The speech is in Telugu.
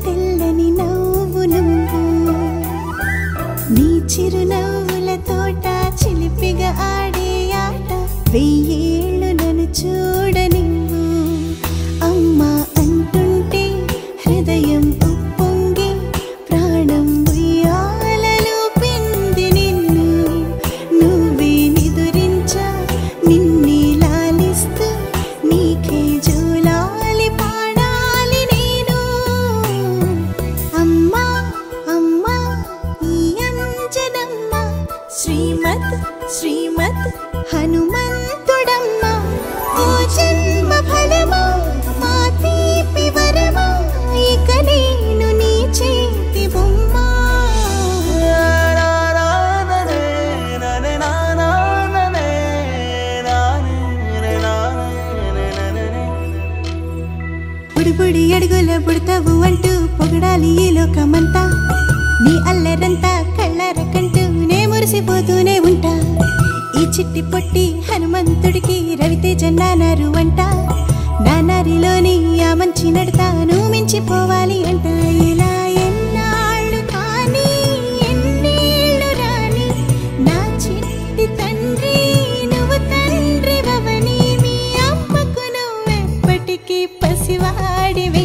తెల్లని నవ్వు నువ్వు నీ చిరునవ్వుల తోట చిలిపిగా ఆడే ఆట వెయ్యేళ్ళు నన్ను చూడనివ్వు అమ్మా అంటుంటే హృదయం ఉప్పొంగి ప్రాణం ఉయ్యాలలో పిండి నిన్ను నువ్వే నిదురించా నిన్నే లాలిస్తూ నీకే జోలాలి పాడాలి నేను అమ్మా అమ్మా ఈ అంజనమ్మ శ్రీమత్ శ్రీమత్ హనుమంతుడమ్మ ఓ జన్మ ఫలమా మా తీపి వరమా ఇక నేను నీ చేతి బొమ్మ బుడిబుడి అడుగుల బుడతావు అంటూ పొగడాలి ఈ లోకమంతా నీ అల్లరంతా కళ్ళరకంటూనే మురిసిపోతూనే ఉంటా ఈ చిట్టి పొట్టి హనుమంతుడికి రవితేజ నానారు అంట నానారిలోని ఆ మంచి నడతాను మించిపోవాలి అంట ఇలా ఎన్నాళ్ళు కానీ ఎన్నేళ్ళు రాని నా చిట్టి తండ్రి నువ్వు తండ్రి భవని మీ అమ్మకు నువ్వెప్పటికీ పసివాడివి